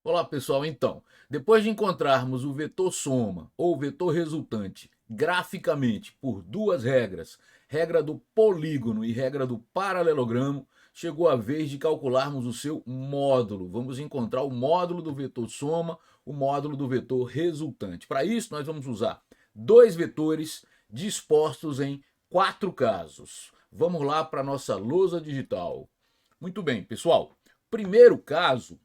Olá pessoal, então, depois de encontrarmos o vetor soma ou vetor resultante graficamente por duas regras, regra do polígono e regra do paralelogramo, chegou a vez de calcularmos o seu módulo. Vamos encontrar o módulo do vetor soma, o módulo do vetor resultante. Para isso, nós vamos usar dois vetores dispostos em quatro casos. Vamos lá para a nossa lousa digital. Muito bem, pessoal. Primeiro caso,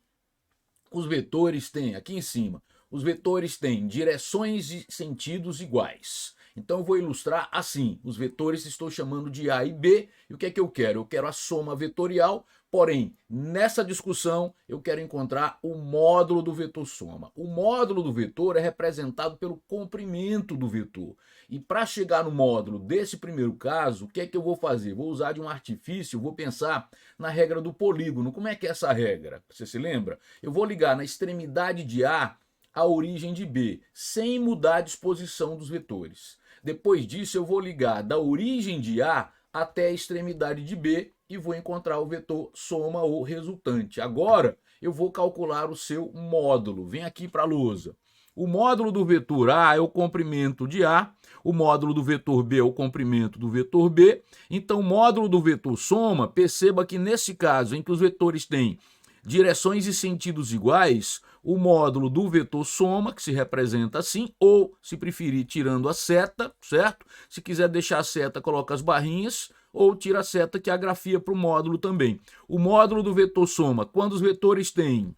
os vetores têm, aqui em cima, os vetores têm direções e sentidos iguais. Então eu vou ilustrar assim, os vetores estou chamando de A e B, e o que é que eu quero? Eu quero a soma vetorial, porém, nessa discussão eu quero encontrar o módulo do vetor soma. O módulo do vetor é representado pelo comprimento do vetor. E para chegar no módulo desse primeiro caso, o que é que eu vou fazer? Vou usar de um artifício, vou pensar na regra do polígono. Como é que é essa regra? Você se lembra? Eu vou ligar na extremidade de A a origem de B, sem mudar a disposição dos vetores. Depois disso, eu vou ligar da origem de A até a extremidade de B e vou encontrar o vetor soma ou resultante. Agora, eu vou calcular o seu módulo. Vem aqui para a lousa. O módulo do vetor A é o comprimento de A, o módulo do vetor B é o comprimento do vetor B. Então, o módulo do vetor soma, perceba que nesse caso em que os vetores têm direções e sentidos iguais, o módulo do vetor soma, que se representa assim, ou, se preferir, tirando a seta, certo? Se quiser deixar a seta, coloca as barrinhas, ou tira a seta que agrafia para o módulo também. O módulo do vetor soma, quando os vetores têm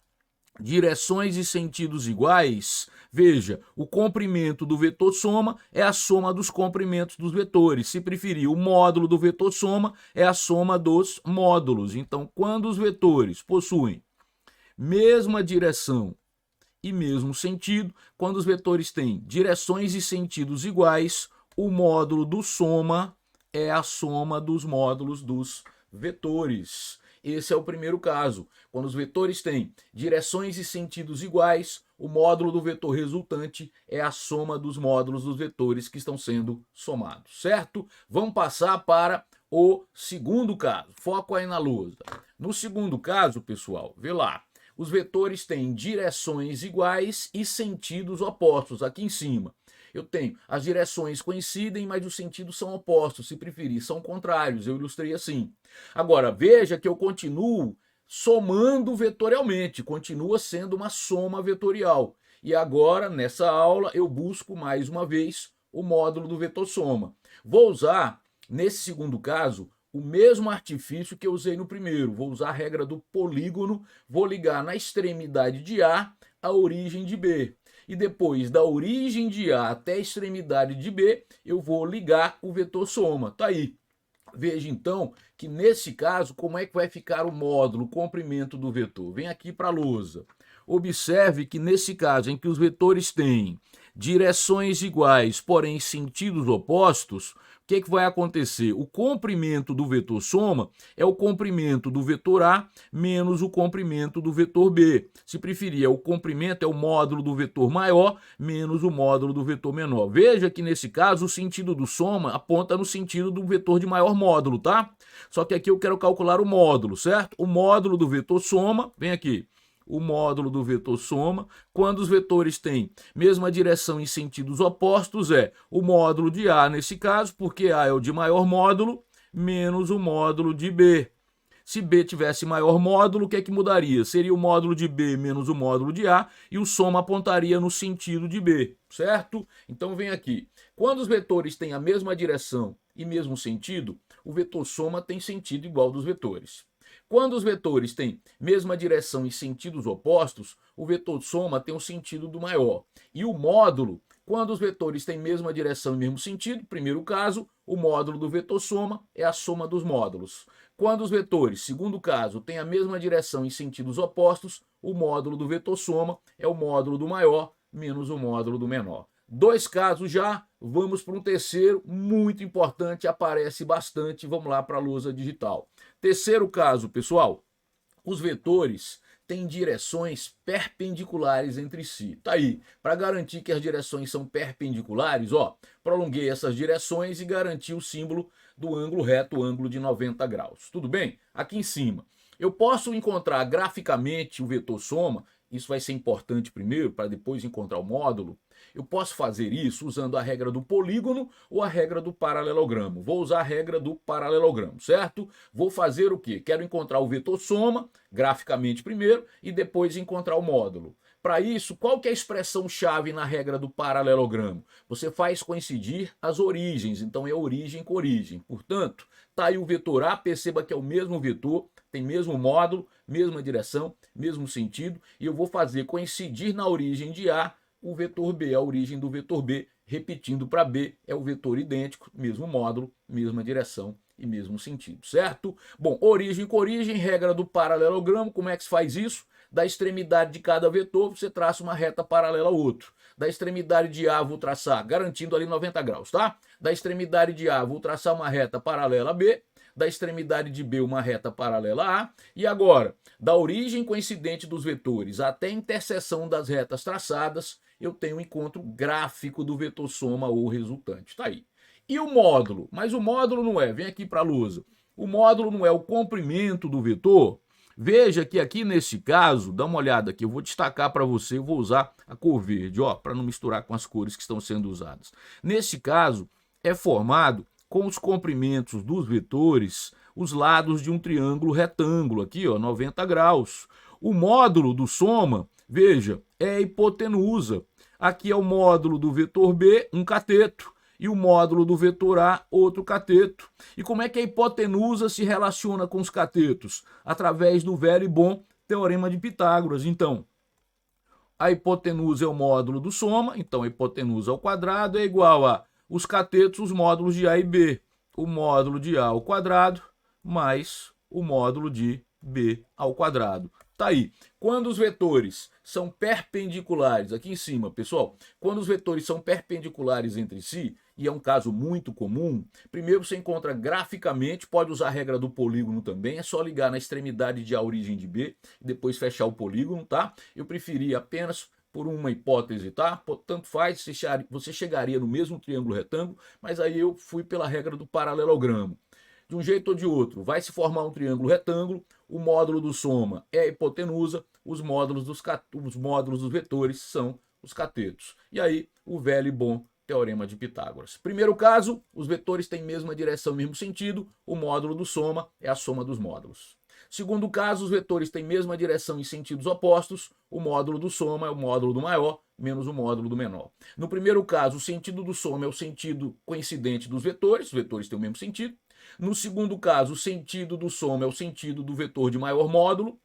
direções e sentidos iguais, veja, o comprimento do vetor soma é a soma dos comprimentos dos vetores. Se preferir, o módulo do vetor soma é a soma dos módulos. Então, quando os vetores possuem mesma direção e mesmo sentido, quando os vetores têm direções e sentidos iguais, o módulo do soma é a soma dos módulos dos vetores. Esse é o primeiro caso. Quando os vetores têm direções e sentidos iguais, o módulo do vetor resultante é a soma dos módulos dos vetores que estão sendo somados, certo? Vamos passar para o segundo caso. Foco aí na lousa. No segundo caso, pessoal, vê lá. Os vetores têm direções iguais e sentidos opostos, aqui em cima. Eu tenho as direções coincidem, mas os sentidos são opostos, se preferir, são contrários. Eu ilustrei assim. Agora, veja que eu continuo somando vetorialmente, continua sendo uma soma vetorial. E agora, nessa aula, eu busco mais uma vez o módulo do vetor soma. Vou usar, nesse segundo caso, o mesmo artifício que eu usei no primeiro. Vou usar a regra do polígono, vou ligar na extremidade de A a origem de B. E depois da origem de A até a extremidade de B, eu vou ligar o vetor soma. Tá aí. Veja então que nesse caso, como é que vai ficar o módulo, o comprimento do vetor? Vem aqui para a lousa. Observe que nesse caso em que os vetores têm direções iguais, porém sentidos opostos, o que vai acontecer? O comprimento do vetor soma é o comprimento do vetor A menos o comprimento do vetor B. Se preferir, o comprimento é o módulo do vetor maior menos o módulo do vetor menor. Veja que nesse caso o sentido do soma aponta no sentido do vetor de maior módulo, tá? Só que aqui eu quero calcular o módulo, certo? O módulo do vetor soma, vem aqui, o módulo do vetor soma, quando os vetores têm mesma direção em sentidos opostos, é o módulo de A nesse caso, porque A é o de maior módulo, menos o módulo de B. Se B tivesse maior módulo, o que é que mudaria? Seria o módulo de B menos o módulo de A e o soma apontaria no sentido de B, certo? Então vem aqui. Quando os vetores têm a mesma direção e mesmo sentido, o vetor soma tem sentido igual dos vetores. Quando os vetores têm mesma direção e sentidos opostos, o vetor soma tem o sentido do maior. E o módulo, quando os vetores têm mesma direção e mesmo sentido, primeiro caso, o módulo do vetor soma é a soma dos módulos. Quando os vetores, segundo caso, têm a mesma direção em sentidos opostos, o módulo do vetor soma é o módulo do maior menos o módulo do menor. Dois casos já, vamos para um terceiro, muito importante, aparece bastante, vamos lá para a lousa digital. Terceiro caso, pessoal, os vetores têm direções perpendiculares entre si. Tá aí, para garantir que as direções são perpendiculares, ó, prolonguei essas direções e garanti o símbolo do ângulo reto, o ângulo de 90 graus. Tudo bem? Aqui em cima, eu posso encontrar graficamente o vetor soma isso vai ser importante primeiro para depois encontrar o módulo, eu posso fazer isso usando a regra do polígono ou a regra do paralelogramo. Vou usar a regra do paralelogramo, certo? Vou fazer o quê? Quero encontrar o vetor soma, graficamente primeiro, e depois encontrar o módulo. Para isso, qual que é a expressão-chave na regra do paralelogramo? Você faz coincidir as origens, então é origem com origem. Portanto, está aí o vetor A, perceba que é o mesmo vetor, tem mesmo módulo, mesma direção, mesmo sentido, e eu vou fazer coincidir na origem de A o vetor B, a origem do vetor B, repetindo para B, é o vetor idêntico, mesmo módulo, mesma direção e mesmo sentido, certo? Bom, origem com origem, regra do paralelogramo, como é que se faz isso? Da extremidade de cada vetor, você traça uma reta paralela ao outro. Da extremidade de A, vou traçar, garantindo ali 90 graus, tá? Da extremidade de A, vou traçar uma reta paralela a B, da extremidade de B uma reta paralela a, e agora, da origem coincidente dos vetores até a interseção das retas traçadas, eu tenho um encontro gráfico do vetor soma ou resultante. Está aí. E o módulo? Mas o módulo não é, vem aqui para a lousa, o módulo não é o comprimento do vetor? Veja que aqui nesse caso, dá uma olhada aqui, eu vou destacar para você, eu vou usar a cor verde, ó, para não misturar com as cores que estão sendo usadas. Nesse caso, é formado com os comprimentos dos vetores, os lados de um triângulo retângulo, aqui, ó, 90 graus. O módulo do soma, veja, é a hipotenusa. Aqui é o módulo do vetor B, um cateto, e o módulo do vetor A, outro cateto. E como é que a hipotenusa se relaciona com os catetos? Através do velho e bom teorema de Pitágoras. Então, a hipotenusa é o módulo do soma, então a hipotenusa ao quadrado é igual a os catetos, os módulos de A e B. O módulo de A ao quadrado mais o módulo de B ao quadrado. Tá aí. Quando os vetores são perpendiculares, aqui em cima, pessoal, quando os vetores são perpendiculares entre si, e é um caso muito comum, primeiro você encontra graficamente, pode usar a regra do polígono também, é só ligar na extremidade de A, origem de B, e depois fechar o polígono, tá? Eu preferi apenas por uma hipótese, tá? Tanto faz, você chegaria no mesmo triângulo retângulo, mas aí eu fui pela regra do paralelogramo. De um jeito ou de outro, vai se formar um triângulo retângulo, o módulo do soma é a hipotenusa, os módulos dos vetores são os catetos. E aí, o velho e bom teorema de Pitágoras. Primeiro caso, os vetores têm mesma direção, mesmo sentido, o módulo do soma é a soma dos módulos. Segundo caso, os vetores têm mesma direção em sentidos opostos, o módulo do soma é o módulo do maior menos o módulo do menor. No primeiro caso, o sentido do soma é o sentido coincidente dos vetores, os vetores têm o mesmo sentido. No segundo caso, o sentido do soma é o sentido do vetor de maior módulo.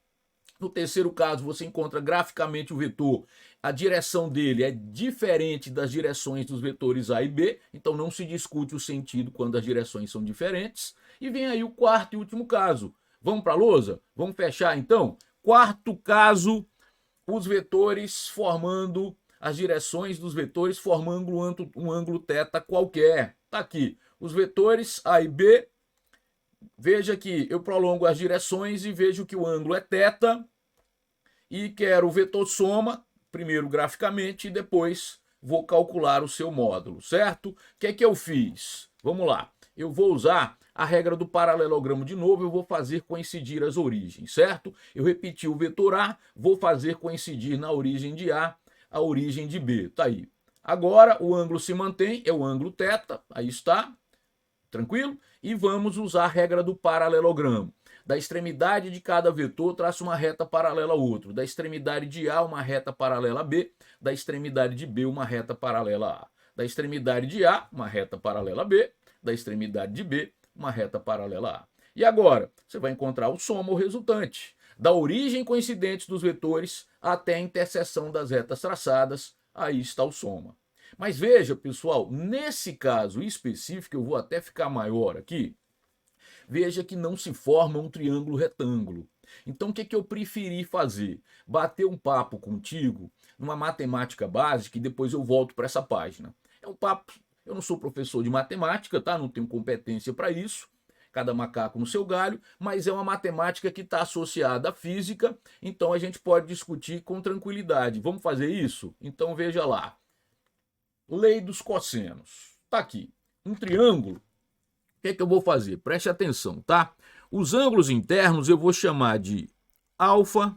No terceiro caso, você encontra graficamente o vetor, a direção dele é diferente das direções dos vetores A e B, então não se discute o sentido quando as direções são diferentes. E vem aí o quarto e último caso. Vamos para a lousa? Vamos fechar então? Quarto caso, os vetores formando, as direções dos vetores formando um ângulo θ qualquer. Está aqui, os vetores A e B, veja que eu prolongo as direções e vejo que o ângulo é θ e quero o vetor soma, primeiro graficamente e depois vou calcular o seu módulo, certo? O que é que eu fiz? Vamos lá, eu vou usar a regra do paralelogramo de novo, eu vou fazer coincidir as origens, certo? Eu repeti o vetor A, vou fazer coincidir na origem de A a origem de B, tá aí. Agora o ângulo se mantém, é o ângulo θ, aí está, tranquilo? E vamos usar a regra do paralelogramo. Da extremidade de cada vetor, traço uma reta paralela ao outro. Da extremidade de A, uma reta paralela a B. Da extremidade de B, uma reta paralela a A. Da extremidade de A, uma reta paralela a B. Da extremidade de B, uma reta paralela a A. E agora, você vai encontrar o soma, o resultante. Da origem coincidente dos vetores até a interseção das retas traçadas, aí está o soma. Mas veja, pessoal, nesse caso específico, eu vou até ficar maior aqui, veja que não se forma um triângulo retângulo. Então, o que eu preferi fazer? Bater um papo contigo numa matemática básica e depois eu volto para essa página. É um papo, eu não sou professor de matemática, tá? Não tenho competência para isso, cada macaco no seu galho, mas é uma matemática que está associada à física, então a gente pode discutir com tranquilidade. Vamos fazer isso? Então veja lá. Lei dos cossenos. Está aqui. Um triângulo. O que é que eu vou fazer? Preste atenção, tá? Os ângulos internos eu vou chamar de alfa,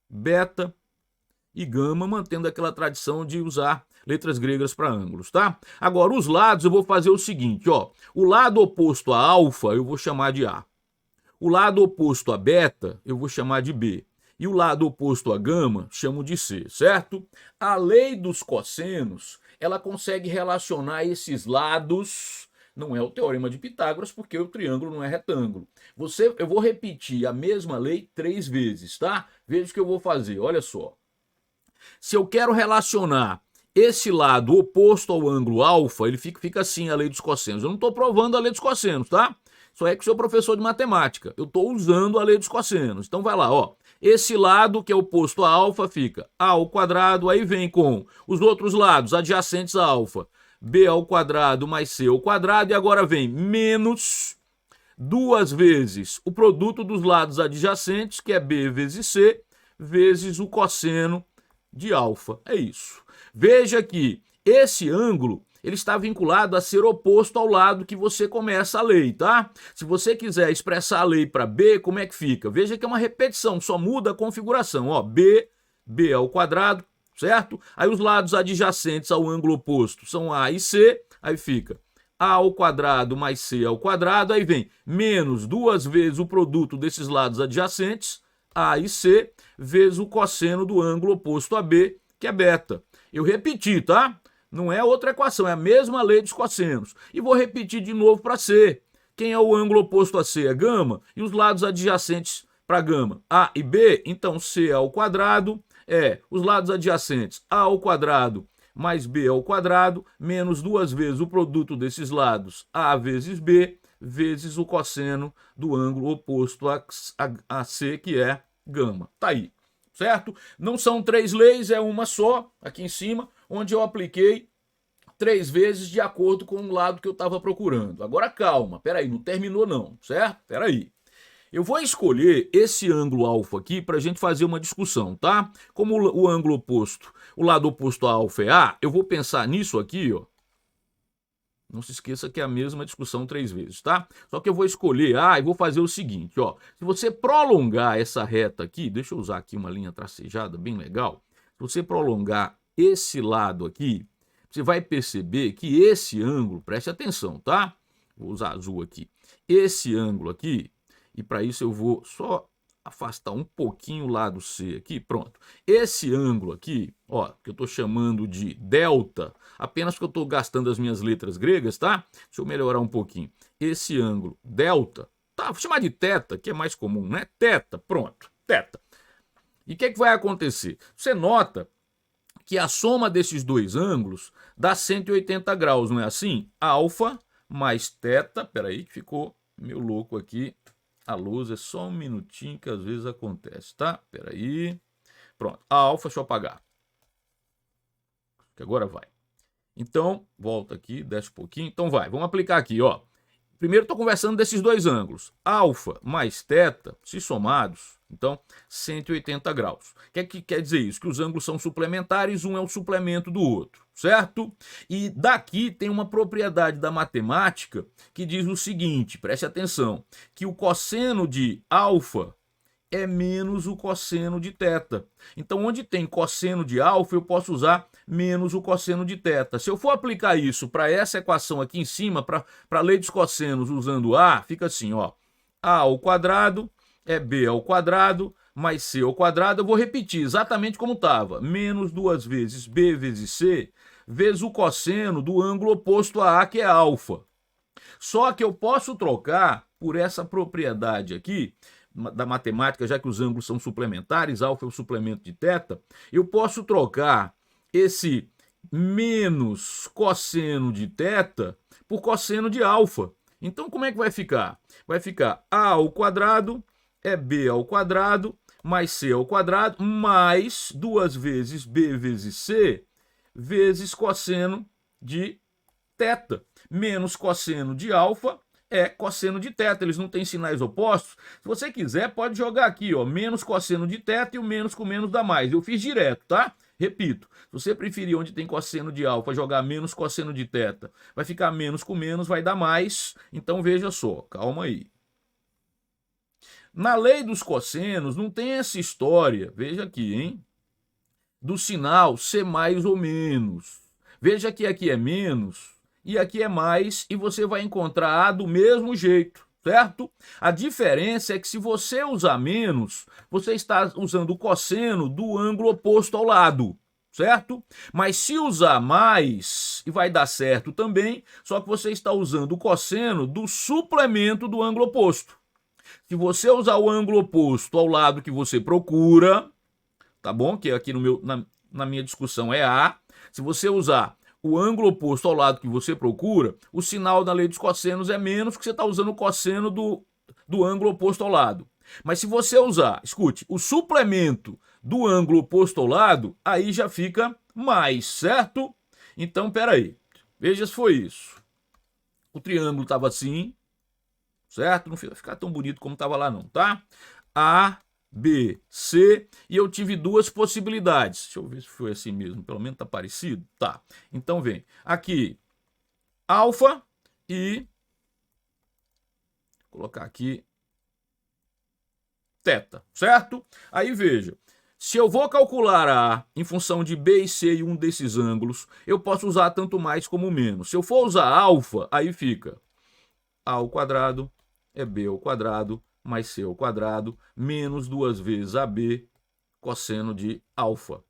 beta e gama, mantendo aquela tradição de usar letras gregas para ângulos, tá? Agora, os lados eu vou fazer o seguinte, ó. O lado oposto a alfa eu vou chamar de A. O lado oposto a beta eu vou chamar de B. E o lado oposto a gama chamo de C, certo? A lei dos cossenos, ela consegue relacionar esses lados. Não é o teorema de Pitágoras, porque o triângulo não é retângulo. Eu vou repetir a mesma lei 3 vezes, tá? Veja o que eu vou fazer, olha só. Se eu quero relacionar esse lado oposto ao ângulo alfa, ele fica assim, a lei dos cossenos. Eu não estou provando a lei dos cossenos, tá? Só é que sou professor de matemática. Eu estou usando a lei dos cossenos. Então vai lá, ó. Esse lado que é oposto a alfa fica a ao quadrado, aí vem com os outros lados adjacentes a alfa. B ao quadrado mais C ao quadrado, e agora vem menos 2 vezes o produto dos lados adjacentes, que é B vezes C, vezes o cosseno de alfa. É isso. Veja que esse ângulo ele está vinculado a ser oposto ao lado que você começa a lei, tá? Se você quiser expressar a lei para B, como é que fica? Veja que é uma repetição, só muda a configuração, ó. B ao quadrado, certo? Aí os lados adjacentes ao ângulo oposto são A e C, aí fica A ao quadrado mais C ao quadrado, aí vem menos 2 vezes o produto desses lados adjacentes, A e C, vezes o cosseno do ângulo oposto a B, que é beta. Eu repeti, tá? Não é outra equação, é a mesma lei dos cossenos. E vou repetir de novo para C. Quem é o ângulo oposto a C? É gama, e os lados adjacentes para gama, A e B, então C ao quadrado é os lados adjacentes A ao quadrado mais B ao quadrado, menos 2 vezes o produto desses lados, A vezes B, vezes o cosseno do ângulo oposto a C, que é gama. Tá aí, certo? Não são 3 leis, é uma só, aqui em cima, onde eu apliquei 3 vezes de acordo com o lado que eu estava procurando. Agora calma, peraí, não terminou não, certo? Peraí. Eu vou escolher esse ângulo alfa aqui para a gente fazer uma discussão, tá? Como o ângulo oposto, o lado oposto a alfa é A, eu vou pensar nisso aqui, ó. Não se esqueça que é a mesma discussão 3 vezes, tá? Só que eu vou escolher A e vou fazer o seguinte, ó. Se você prolongar essa reta aqui, deixa eu usar aqui uma linha tracejada bem legal. Se você prolongar esse lado aqui, você vai perceber que esse ângulo, preste atenção, tá? Vou usar azul aqui. Esse ângulo aqui, e para isso eu vou só afastar um pouquinho o lado C aqui, pronto. Esse ângulo aqui, ó, que eu estou chamando de delta, apenas porque eu estou gastando as minhas letras gregas, tá? Deixa eu melhorar um pouquinho. Esse ângulo delta, tá? Vou chamar de teta, que é mais comum, né? Teta, pronto, teta. E o que vai acontecer? Você nota que a soma desses dois ângulos dá 180 graus, não é assim? Alfa mais teta, peraí que ficou meio louco aqui. A luz é só um minutinho que às vezes acontece, tá? Peraí. Pronto, a alfa, deixa eu apagar. Que agora vai. Então, volta aqui, desce um pouquinho. Então vai, vamos aplicar aqui, ó. Primeiro estou conversando desses dois ângulos. Alfa mais teta, se somados, então 180 graus. O que quer dizer isso? Que os ângulos são suplementares, um é o suplemento do outro, certo? E daqui tem uma propriedade da matemática que diz o seguinte, preste atenção, que o cosseno de alfa é menos o cosseno de teta. Então, onde tem cosseno de alfa, eu posso usar menos o cosseno de teta. Se eu for aplicar isso para essa equação aqui em cima, para a lei dos cossenos usando A, fica assim, ó. A ao quadrado é B ao quadrado mais C ao quadrado. Eu vou repetir exatamente como estava. Menos 2 vezes B vezes C, vezes o cosseno do ângulo oposto a A, que é alfa. Só que eu posso trocar por essa propriedade aqui, da matemática, já que os ângulos são suplementares, alfa é o suplemento de teta, eu posso trocar esse menos cosseno de teta por cosseno de alfa. Então, como é que vai ficar? Vai ficar A ao quadrado é B ao quadrado mais C ao quadrado mais 2 vezes B vezes C vezes cosseno de teta menos cosseno de alfa é cosseno de teta, eles não têm sinais opostos. Se você quiser, pode jogar aqui, ó, menos cosseno de teta e o menos com menos dá mais. Eu fiz direto, tá? Repito, se você preferir onde tem cosseno de alfa jogar menos cosseno de teta, vai ficar menos com menos, vai dar mais. Então veja só, calma aí. Na lei dos cossenos não tem essa história, veja aqui, hein? do sinal ser mais ou menos. Veja que aqui é menos e aqui é mais, e você vai encontrar A do mesmo jeito, certo? A diferença é que se você usar menos, você está usando o cosseno do ângulo oposto ao lado, certo? Mas se usar mais, e vai dar certo também, só que você está usando o cosseno do suplemento do ângulo oposto. Se você usar o ângulo oposto ao lado que você procura, tá bom? Que aqui na minha discussão é A. Se você usar o ângulo oposto ao lado que você procura, o sinal da lei dos cossenos é menos, porque você está usando o cosseno do ângulo oposto ao lado. Mas se você usar, escute, o suplemento do ângulo oposto ao lado, aí já fica mais, certo? Então, peraí. Veja se foi isso. O triângulo estava assim, certo? Não vai ficar tão bonito como estava lá não, tá? A, B, C, e eu tive duas possibilidades. Deixa eu ver se foi assim mesmo, pelo menos tá parecido. Tá, então vem. Aqui, alfa e... Vou colocar aqui, teta, certo? Aí veja, se eu vou calcular A em função de B e C e um desses ângulos, eu posso usar tanto mais como menos. Se eu for usar alfa, aí fica A ao quadrado é B ao quadrado mais C ao quadrado menos 2 vezes AB cosseno de alfa,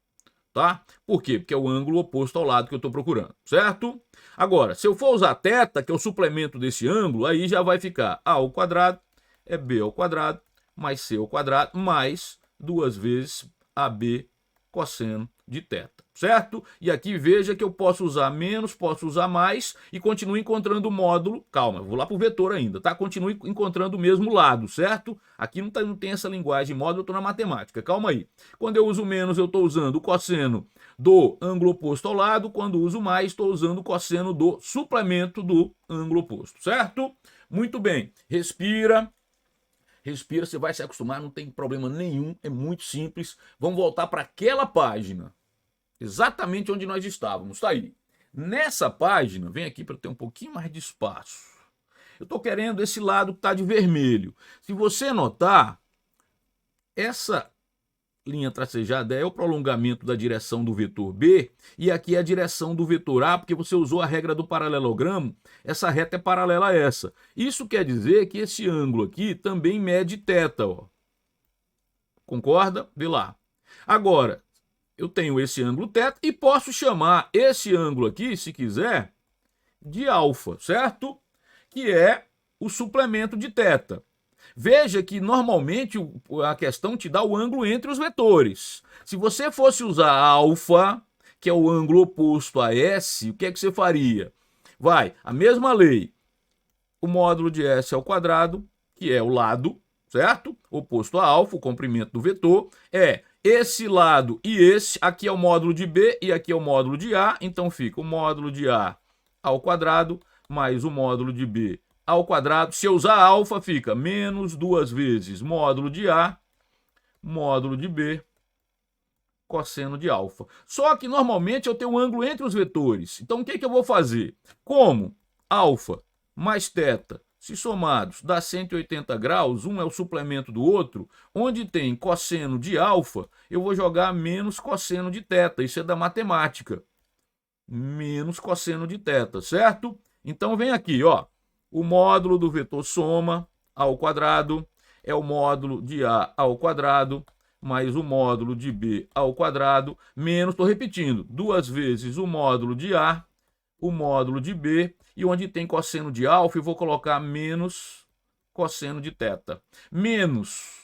tá? Por quê? Porque é o ângulo oposto ao lado que eu estou procurando, certo? Agora, se eu for usar θ, que é o suplemento desse ângulo, aí já vai ficar A ao quadrado é B ao quadrado mais C ao quadrado mais 2 vezes AB cosseno de θ, certo? E aqui veja que eu posso usar menos, posso usar mais e continuo encontrando o módulo. Calma, vou lá para o vetor ainda, tá? Continuo encontrando o mesmo lado, certo? Aqui não tem essa linguagem módulo, eu estou na matemática, calma aí. Quando eu uso menos, eu estou usando o cosseno do ângulo oposto ao lado. Quando uso mais, estou usando o cosseno do suplemento do ângulo oposto, certo? Muito bem, respira. Respira, você vai se acostumar, não tem problema nenhum, é muito simples. Vamos voltar para aquela página, exatamente onde nós estávamos, tá aí. Nessa página, vem aqui para ter um pouquinho mais de espaço. Eu estou querendo esse lado que está de vermelho. Se você notar, essa linha tracejada é o prolongamento da direção do vetor B, e aqui é a direção do vetor A, porque você usou a regra do paralelogramo, essa reta é paralela a essa. Isso quer dizer que esse ângulo aqui também mede θ, ó. Concorda? Vê lá. Agora, eu tenho esse ângulo θ e posso chamar esse ângulo aqui, se quiser, de alfa, certo? Que é o suplemento de θ. Veja que normalmente a questão te dá o ângulo entre os vetores. Se você fosse usar alfa, que é o ângulo oposto a S, o que é que você faria? Vai, a mesma lei, o módulo de S ao quadrado, que é o lado, certo? Oposto a alfa, o comprimento do vetor, é esse lado e esse, aqui é o módulo de B e aqui é o módulo de A, então fica o módulo de A ao quadrado mais o módulo de B ao quadrado. Se eu usar alfa, fica menos 2 vezes módulo de A, módulo de B, cosseno de alfa. Só que normalmente eu tenho um ângulo entre os vetores. Então o que eu vou fazer? Como alfa mais θ, se somados, dá 180 graus, um é o suplemento do outro, onde tem cosseno de alfa, eu vou jogar menos cosseno de θ. Isso é da matemática. Menos cosseno de θ, certo? Então vem aqui, ó. O módulo do vetor soma ao quadrado é o módulo de A ao quadrado mais o módulo de B ao quadrado menos, estou repetindo, 2 vezes o módulo de A, o módulo de B, e onde tem cosseno de alfa eu vou colocar menos cosseno de θ. Menos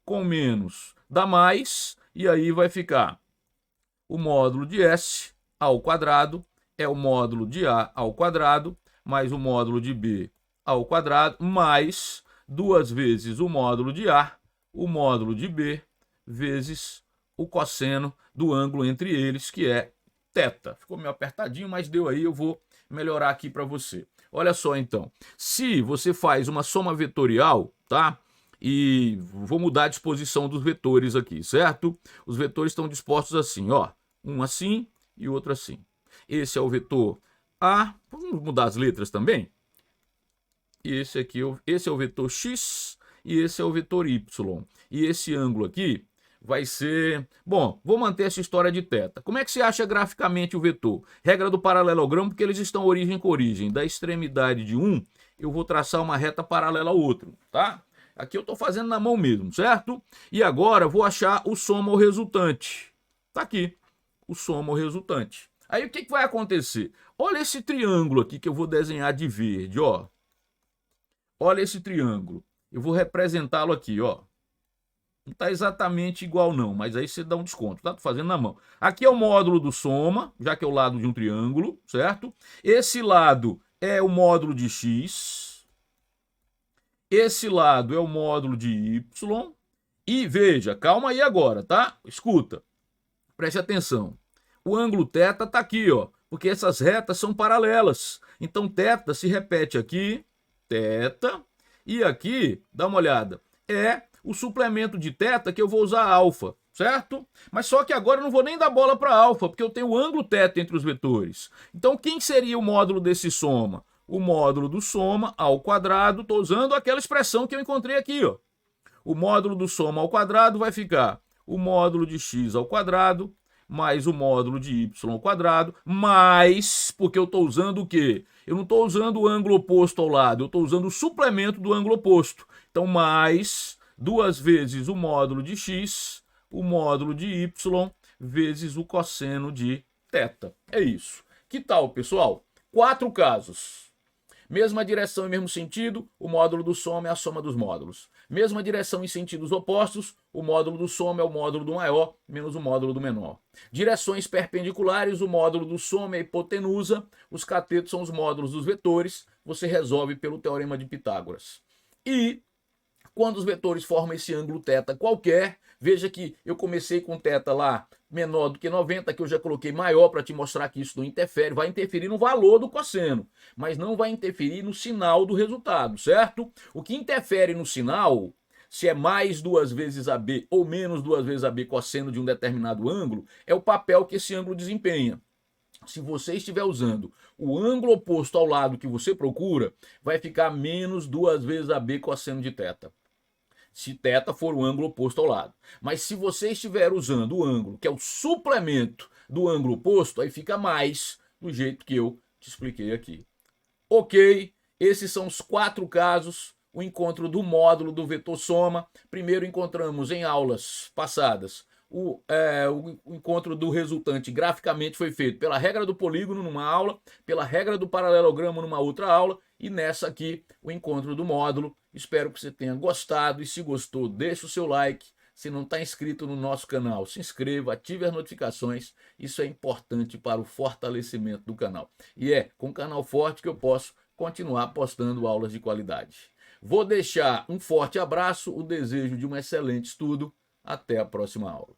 com menos dá mais, e aí vai ficar o módulo de S ao quadrado é o módulo de A ao quadrado mais o módulo de B ao quadrado, mais 2 vezes o módulo de A, o módulo de B, vezes o cosseno do ângulo entre eles, que é θ. Ficou meio apertadinho, mas deu aí, eu vou melhorar aqui para você. Olha só então, se você faz uma soma vetorial, tá? E vou mudar a disposição dos vetores aqui, certo? Os vetores estão dispostos assim, ó, um assim e outro assim. Esse é o vetor A, vamos mudar as letras também? Esse aqui, esse é o vetor X e esse é o vetor Y. E esse ângulo aqui vai ser... Bom, vou manter essa história de θ. Como é que se acha graficamente o vetor? Regra do paralelogramo, porque eles estão origem com origem. Da extremidade de um, eu vou traçar uma reta paralela ao outro, tá? Aqui eu estou fazendo na mão mesmo, certo? E agora vou achar o soma ou resultante. Tá aqui, o soma ou resultante. Aí o que vai acontecer? Olha esse triângulo aqui que eu vou desenhar de verde, ó. Olha esse triângulo. Eu vou representá-lo aqui, ó. Não está exatamente igual não, mas aí você dá um desconto, tá? Tô fazendo na mão. Aqui é o módulo do soma, já que é o lado de um triângulo, certo? Esse lado é o módulo de x. Esse lado é o módulo de y. E veja, calma aí agora, tá? Escuta, preste atenção. O ângulo θ tá aqui, ó, porque essas retas são paralelas. Então θ se repete aqui, θ, e aqui, dá uma olhada, é o suplemento de θ que eu vou usar alfa, certo? Mas só que agora eu não vou nem dar bola para alfa, porque eu tenho o ângulo θ entre os vetores. Então quem seria o módulo desse soma? O módulo do soma ao quadrado, estou usando aquela expressão que eu encontrei aqui, ó. O módulo do soma ao quadrado vai ficar o módulo de x ao quadrado mais o módulo de y ao quadrado, mais, porque eu estou usando o quê? Eu não estou usando o ângulo oposto ao lado, eu estou usando o suplemento do ângulo oposto. Então, mais 2 vezes o módulo de x, o módulo de y, vezes o cosseno de θ. É isso. Que tal, pessoal? 4 casos. Mesma direção e mesmo sentido, o módulo do soma é a soma dos módulos. Mesma direção em sentidos opostos, o módulo do soma é o módulo do maior menos o módulo do menor. Direções perpendiculares, o módulo do soma é a hipotenusa, os catetos são os módulos dos vetores, você resolve pelo teorema de Pitágoras. E quando os vetores formam esse ângulo θ qualquer, veja que eu comecei com θ lá menor do que 90, que eu já coloquei maior para te mostrar que isso não interfere, vai interferir no valor do cosseno, mas não vai interferir no sinal do resultado, certo? O que interfere no sinal, se é mais 2 vezes AB ou menos 2 vezes AB cosseno de um determinado ângulo, é o papel que esse ângulo desempenha. Se você estiver usando o ângulo oposto ao lado que você procura, vai ficar menos 2 vezes AB cosseno de θ. Se θ for o ângulo oposto ao lado. Mas se você estiver usando o ângulo, que é o suplemento do ângulo oposto, aí fica mais do jeito que eu te expliquei aqui. Ok, esses são os 4 casos, o encontro do módulo do vetor soma. Primeiro encontramos em aulas passadas o encontro do resultante graficamente foi feito pela regra do polígono numa aula, pela regra do paralelogramo numa outra aula, e nessa aqui o encontro do módulo. Espero que você tenha gostado, e se gostou, deixa o seu like. Se não está inscrito no nosso canal, se inscreva, ative as notificações, isso é importante para o fortalecimento do canal. E é com o canal forte que eu posso continuar postando aulas de qualidade. Vou deixar um forte abraço, o desejo de um excelente estudo. Até a próxima aula.